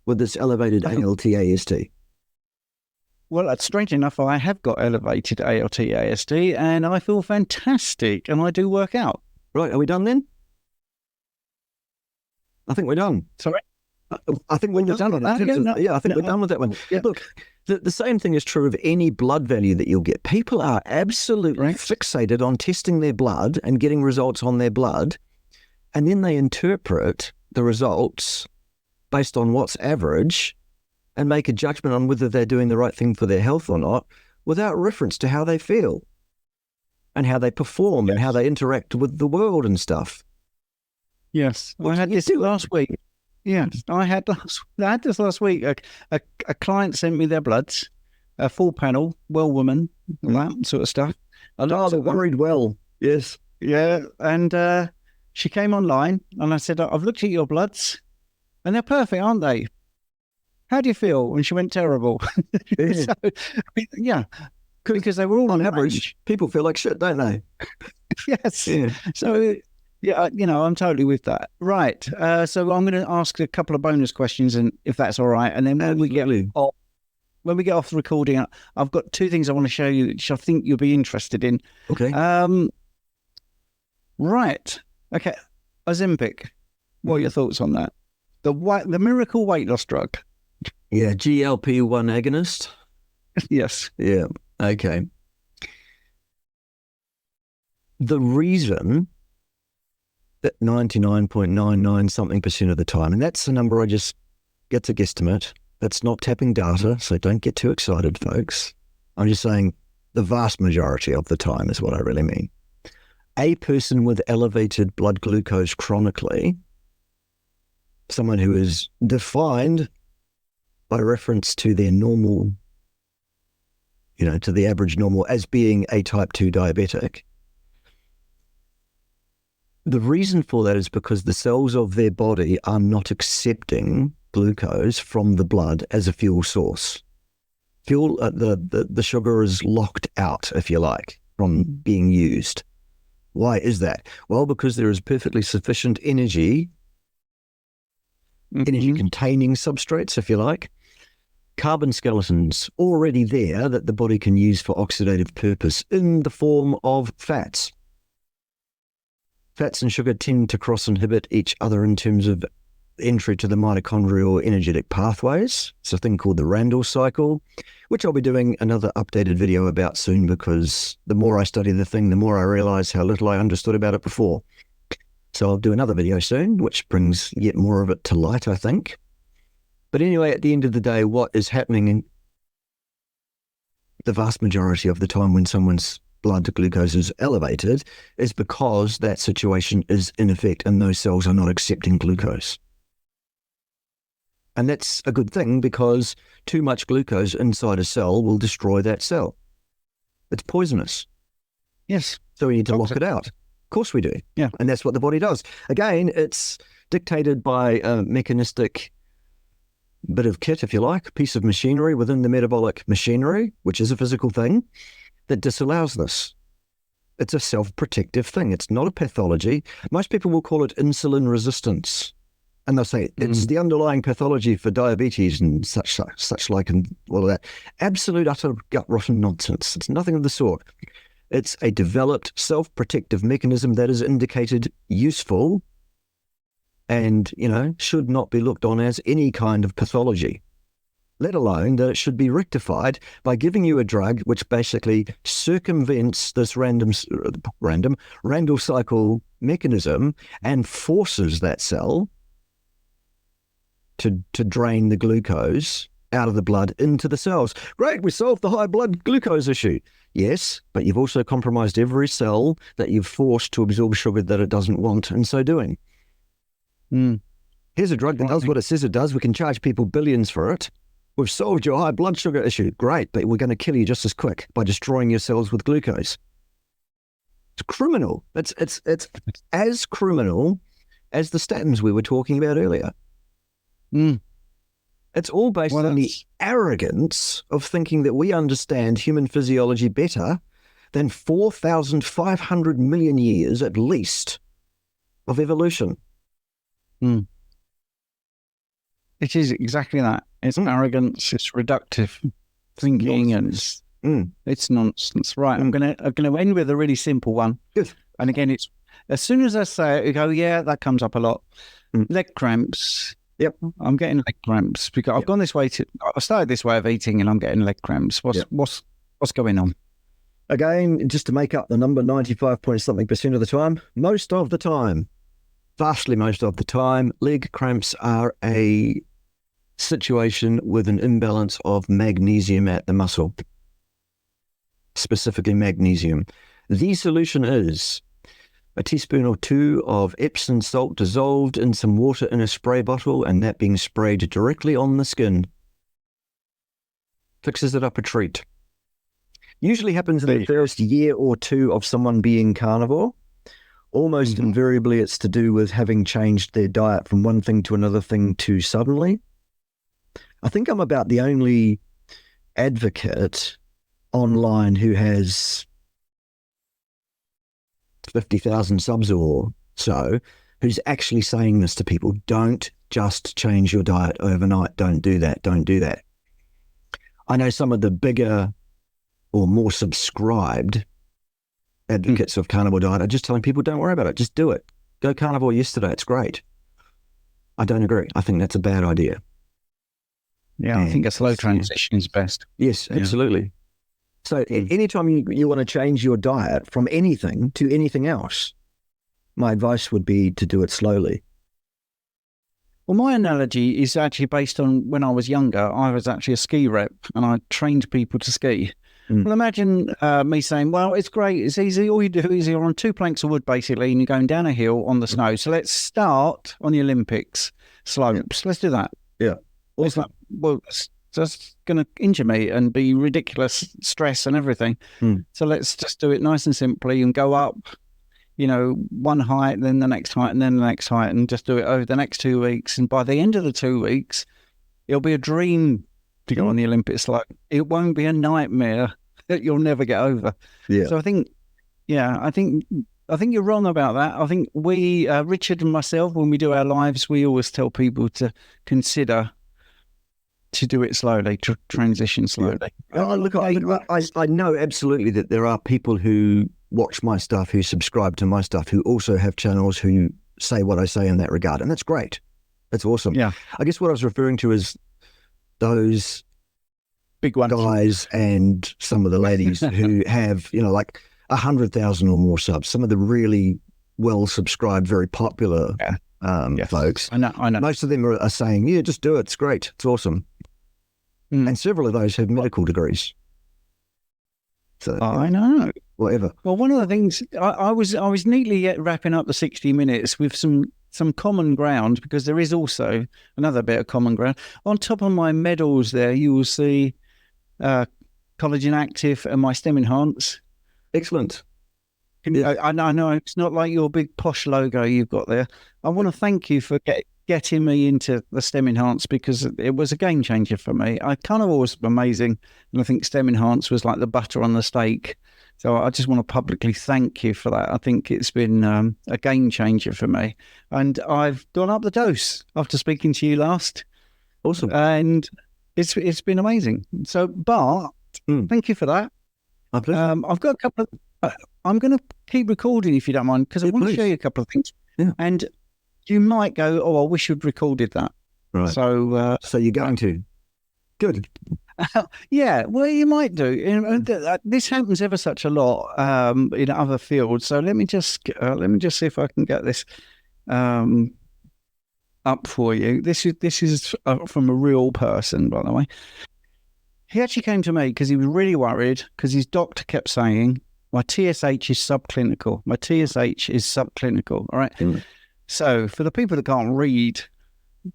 with this elevated ALT-AST? Well, strange enough, I have got elevated ALT-AST and I feel fantastic and I do work out. Right, are we done then? I think we're done. Sorry? I think we're done on it. Yeah, I think we're done with that one. Yeah. Look, the same thing is true of any blood value that you'll get. People are absolutely fixated on testing their blood and getting results on their blood, and then they interpret the results based on what's average and make a judgment on whether they're doing the right thing for their health or not without reference to how they feel and how they perform and how they interact with the world and stuff. Yes. I had this last week. Yes, I had this last week. A client sent me their bloods, a full panel, well woman, all that sort of stuff. They're worried well. Yes. Yeah. And she came online and I said, I've looked at your bloods and they're perfect, aren't they? How do you feel? And she went, terrible. Yeah. So, yeah. Because they were all on average. People feel like shit, don't they? Yes. Yeah. So, yeah, I'm totally with that. Right. So I'm going to ask a couple of bonus questions, and if that's all right. And then when we get off the recording, I've got two things I want to show you, which I think you'll be interested in. Okay. Right. Okay. Ozempic. What are your thoughts on that? The miracle weight loss drug. Yeah. GLP-1 agonist. Yes. Yeah. Okay. The reason that 99.99 something % of the time, and that's the number I just get to guesstimate. That's not tapping data, so don't get too excited, folks. I'm just saying the vast majority of the time is what I really mean. A person with elevated blood glucose chronically, someone who is defined by reference to their normal, to the average normal as being a type 2 diabetic. The reason for that is because the cells of their body are not accepting glucose from the blood as a fuel source. The sugar is locked out, if you like, from being used. Why is that? Well, because there is perfectly sufficient energy containing substrates, if you like, carbon skeletons already there that the body can use for oxidative purpose in the form of fats. Fats and sugar tend to cross-inhibit each other in terms of entry to the mitochondrial energetic pathways. It's a thing called the Randall cycle, which I'll be doing another updated video about soon, because the more I study the thing, the more I realize how little I understood about it before. So I'll do another video soon, which brings yet more of it to light, I think. But anyway, at the end of the day, what is happening in the vast majority of the time when someone's blood glucose is elevated is because that situation is in effect and those cells are not accepting glucose. And that's a good thing, because too much glucose inside a cell will destroy that cell. It's poisonous. Yes. So we need to lock it out. Of course we do. Yeah. And that's what the body does. Again, it's dictated by a mechanistic bit of kit, if you like, piece of machinery within the metabolic machinery, which is a physical thing, that disallows this. It's a self-protective thing. It's not a pathology. Most people will call it insulin resistance. And they'll say it's the underlying pathology for diabetes and such like and all of that. Absolute, utter, gut-rotten nonsense. It's nothing of the sort. It's a developed self-protective mechanism that is indicated useful and, should not be looked on as any kind of pathology, let alone that it should be rectified by giving you a drug which basically circumvents this Randall cycle mechanism and forces that cell to drain the glucose out of the blood into the cells. Great, we solved the high blood glucose issue. Yes, but you've also compromised every cell that you've forced to absorb sugar that it doesn't want in so doing. Here's a drug that does what it says it does. We can charge people billions for it. We've solved your high blood sugar issue. Great, but we're going to kill you just as quick by destroying your cells with glucose. It's criminal. It's as criminal as the statins we were talking about earlier. It's all based on the arrogance of thinking that we understand human physiology better than 4,500 million years at least of evolution. It is exactly that. It's arrogance, it's reductive thinking, and it's nonsense. Right, I'm gonna end with a really simple one. Good. And again, it's as soon as I say it, you go, yeah, that comes up a lot. Leg cramps. Yep. I'm getting leg cramps because I've gone this way I started this way of eating and I'm getting leg cramps. What's going on? Again, just to make up the number, 95% of the time, most of the time, vastly most of the time, leg cramps are a situation with an imbalance of magnesium at the muscle, specifically magnesium. The solution is a teaspoon or two of Epsom salt dissolved in some water in a spray bottle, and that being sprayed directly on the skin. Fixes it up a treat. Usually happens in the first year or two of someone being carnivore. Almost invariably it's to do with having changed their diet from one thing to another thing too suddenly. I think I'm about the only advocate online who has 50,000 subs or so, who's actually saying this to people. Don't just change your diet overnight. Don't do that. Don't do that. I know some of the bigger or more subscribed advocates of carnivore diet are just telling people, don't worry about it. Just do it. Go carnivore yesterday. It's great. I don't agree. I think that's a bad idea. Yeah, I think a slow transition is best. Yes, absolutely. So anytime you want to change your diet from anything to anything else, my advice would be to do it slowly. Well, my analogy is actually based on when I was younger. I was actually a ski rep and I trained people to ski. Well, imagine me saying, well, it's great. It's easy. All you do is you're on 2 planks of wood, basically, and you're going down a hill on the snow. So let's start on the Olympics slopes. Let's do that. Yeah. It's like, well, it's just going to injure me and be ridiculous stress and everything. So let's just do it nice and simply and go up, one height, then the next height, and then the next height, and just do it over the next 2 weeks. And by the end of the 2 weeks, it'll be a dream to go on the Olympic slope. It won't be a nightmare that you'll never get over. Yeah. So I think you're wrong about that. I think we, Richard and myself, when we do our lives, we always tell people to consider to do it slowly, to transition slowly. Yeah. Look, I know absolutely that there are people who watch my stuff, who subscribe to my stuff, who also have channels who say what I say in that regard. And that's great. That's awesome. Yeah. I guess what I was referring to is those big ones, guys and some of the ladies who have, like 100,000 or more subs, some of the really well subscribed, very popular folks. I know. Most of them are saying, yeah, just do it. It's great. It's awesome. And several of those have medical degrees. So I know. Whatever. Well, one of the things I was neatly wrapping up the 60 minutes with some common ground, because there is also another bit of common ground. On top of my medals there, you will see Collagen Active and my Stem Enhance. Excellent. I know it's not like your big posh logo you've got there. I want to thank you for getting me into the Stem Enhance, because it was a game changer for me. Carnivore was amazing, and I think Stem Enhance was like the butter on the steak. So I just want to publicly thank you for that. I think it's been a game changer for me. And I've gone up the dose after speaking to you last. Awesome. And it's been amazing. So, Bart, thank you for that. My pleasure. I've got a couple of... I'm going to keep recording if you don't mind, because I want to show you a couple of things. Yeah. And you might go, oh, I wish you'd recorded that. Right. So you're going to? Good. Yeah, well, you might do. This happens ever such a lot in other fields. So let me just see if I can get this. up for you. This is from a real person, by the way. He actually came to me because he was really worried because his doctor kept saying, my TSH is subclinical. My TSH is subclinical. All right. Mm. So for the people that can't read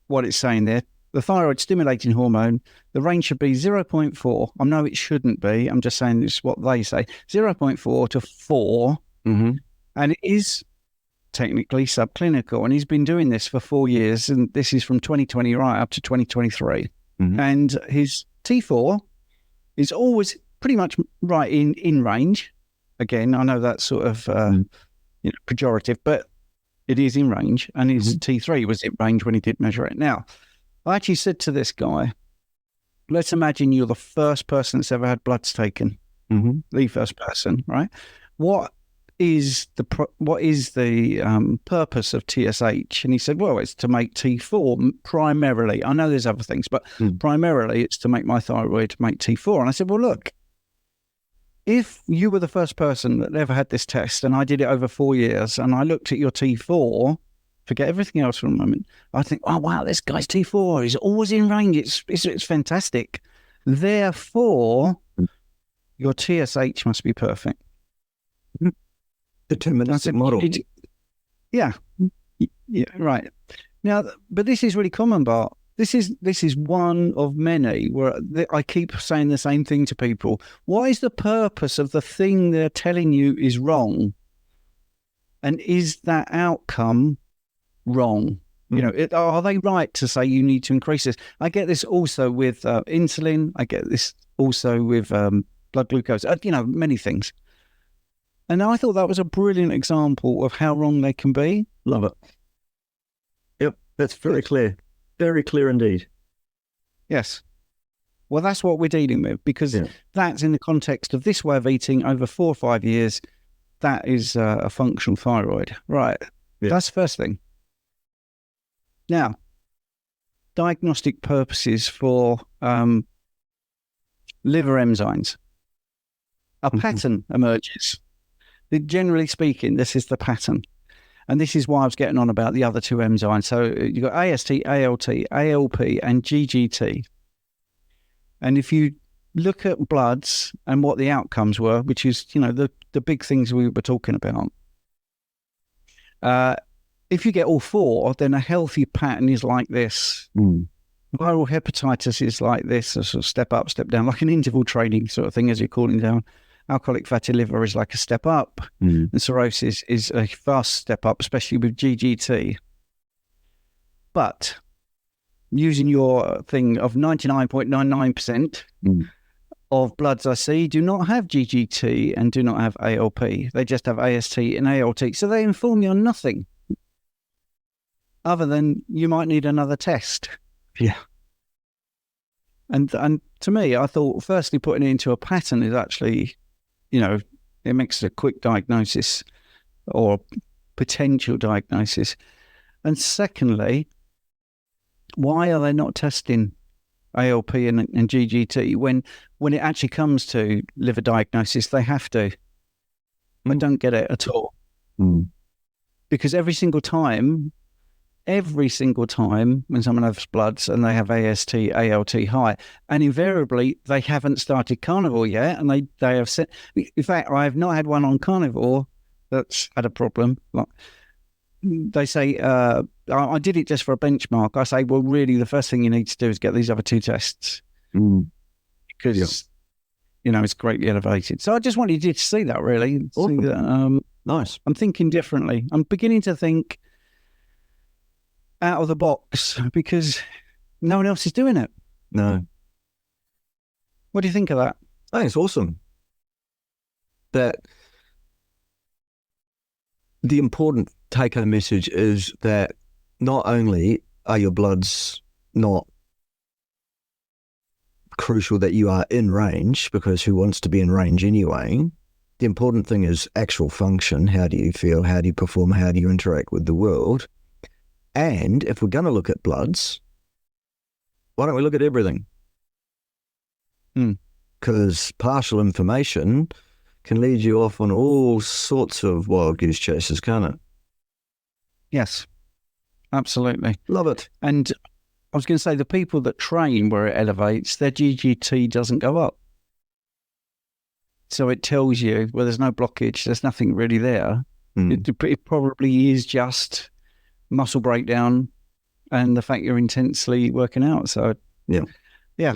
what it's saying there, the thyroid stimulating hormone, the range should be 0.4. I know it shouldn't be. I'm just saying it's what they say. 0.4 to 4. Mm-hmm. And it is technically subclinical. And he's been doing this for 4 years. And this is from 2020 right up to 2023. Mm-hmm. And his T4 is always pretty much right in range. Again, I know that's sort of pejorative, but it is in range. And his T3 was in range when he did measure it. Now, I actually said to this guy, let's imagine you're the first person that's ever had bloods taken. Mm-hmm. The first person, right? What is the purpose of TSH? And he said, well, it's to make T4 primarily. I know there's other things, but primarily it's to make my thyroid make T4. And I said, well, look, if you were the first person that ever had this test and I did it over 4 years and I looked at your T4, forget everything else for a moment, I think, oh, wow, this guy's T4 is always in range. It's fantastic. Therefore, your TSH must be perfect. Deterministic model. Yeah, right. Now, but this is really common, Bart. This is one of many where I keep saying the same thing to people. What is the purpose of the thing they're telling you is wrong? And is that outcome wrong? Are they right to say you need to increase this? I get this also with insulin. I get this also with blood glucose, many things. And I thought that was a brilliant example of how wrong they can be. Love it. Yep, that's very clear. Very clear indeed. Yes. Well, that's what we're dealing with because that's in the context of this way of eating over 4 or 5 years. That is a functional thyroid. Right. Yeah. That's the first thing. Now, diagnostic purposes for liver enzymes. A pattern emerges. Generally speaking, this is the pattern. And this is why I was getting on about the other 2 enzymes. So you've got AST, ALT, ALP, and GGT. And if you look at bloods and what the outcomes were, which is, the big things we were talking about, if you get all 4, then a healthy pattern is like this. Viral hepatitis is like this, a sort of step up, step down, like an interval training sort of thing as you're calling down. Alcoholic fatty liver is like a step up, and cirrhosis is a fast step up, especially with GGT. But using your thing of 99.99% of bloods I see do not have GGT and do not have ALP. They just have AST and ALT. So they inform you on nothing other than you might need another test. Yeah. And to me, I thought, firstly, putting it into a pattern is actually, it makes a quick diagnosis or potential diagnosis. And secondly, why are they not testing ALP and GGT when it actually comes to liver diagnosis? They have to. I don't get it at all. Because every single time when someone has bloods and they have AST, ALT high, and invariably they haven't started Carnivore yet, and they have said, in fact, I have not had one on Carnivore that's had a problem. Like, they say, I did it just for a benchmark. I say, well, really, the first thing you need to do is get these other 2 tests because, it's greatly elevated. So I just wanted you to see that, really. Awesome. See that, nice. I'm thinking differently. I'm beginning to think out of the box because no one else is doing it. No. What do you think of that? I think it's awesome. That the important take-home message is that not only are your bloods not crucial that you are in range, because who wants to be in range anyway? The important thing is actual function. How do you feel? How do you perform? How do you interact with the world? And if we're going to look at bloods, why don't we look at everything? Because partial information can lead you off on all sorts of wild goose chases, can't it? Yes. Absolutely. Love it. And I was going to say, the people that train where it elevates, their GGT doesn't go up. So it tells you, well, there's no blockage, there's nothing really there. It probably is just muscle breakdown and the fact you're intensely working out. So, yeah.